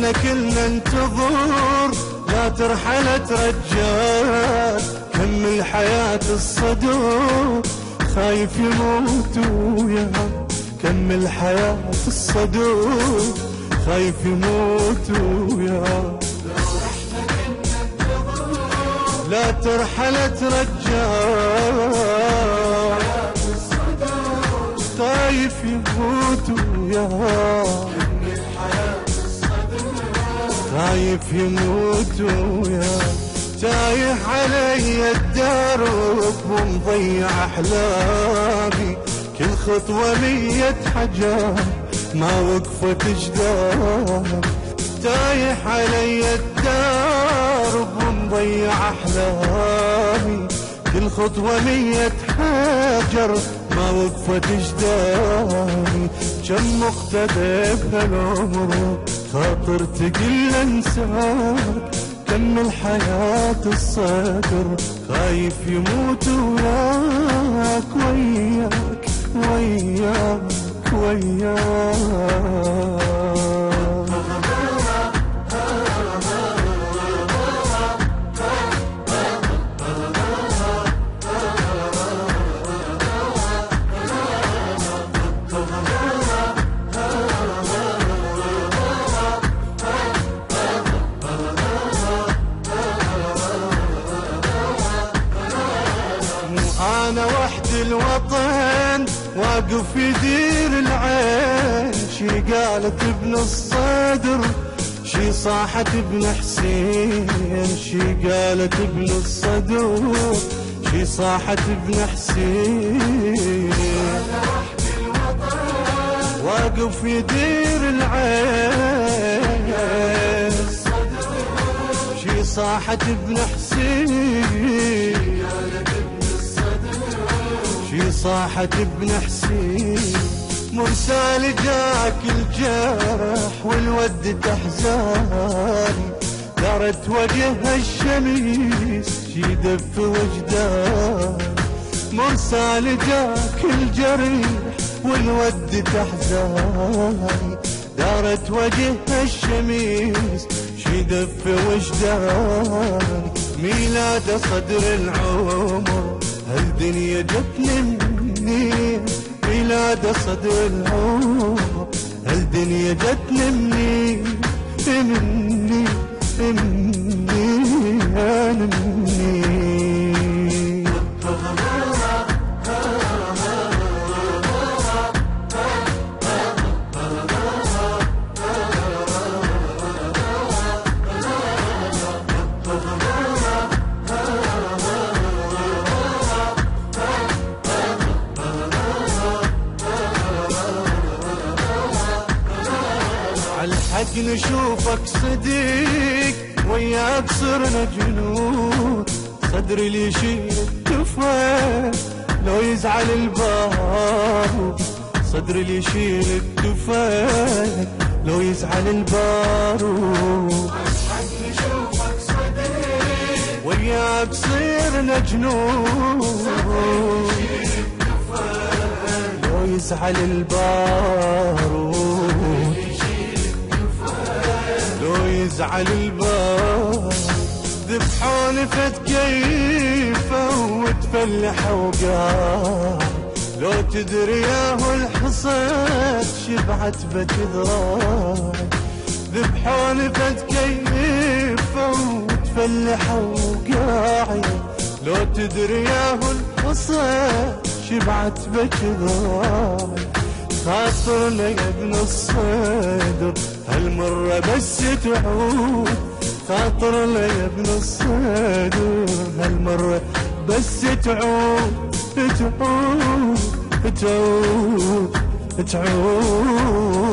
احنا كلنا ننتظر لا ترحل ترجال، كمل حياة الصدور خايف يموت وياك، كمل حياة الصدور خايف يموت وياك. لا ترحل ترجال خايف يموت وياك، خايف يموت وياك. تايه علي الدرب ومضيع احلامي، كل خطوة 100 حجر ما وقفت جدام. تايه علي الدرب ومضيع احلامي، كل خطوة 100 حجر ما وقفت جدامي. كم مقتدى بهالعمر خاطر تقل انساك، كمل حياة الصدر خايف يموت وياك، وياك وياك وياك. أنا وحد الوطن واقف يدير العين، شي قالت ابن الصدر شي صاحت ابن حسين، شي قالت ابن الصدر شي صاحت ابن حسين. أنا وحد الوطن واقف يدير العين، شي صاحت ابن حسين، شي صاحت ابن حسين. مرسال جاك الجرح والود تحزاني، دارت وجهها الشميس شي دف وجداني. مرسال جاك الجرح والود تحزاني، دارت وجهها الشميس شي دف وجداني. ميلاد صدر العمر هالدنيا جتني منين، ميلاد صدر العمر هالدنيا جتني منين، مني مني أنا مني. الحق نشوفك صديق وياك صرنا جنود، صدري اللي يشيل الدفا لو يزعل البار، صدري اللي يشيل الدفا لو يزعل البار. الحق نشوفك صديق وياك صرنا جنود، لو يزعل البار، لو يزعل البار. ذبحوني فد كيفه وتفلح وقار، لو تدري ياهو الحصاد شبعت بكذراي. ذبحوني فد كيفه وتفلح وقاعي، لو تدري ياهو الحصاد شبعت بكذراي. خاطرنا يا ابن الصدر هالمرة بس تعود، خاطرنا يا ابن الصدر هالمرة بس تعود، تعود تعود تعود.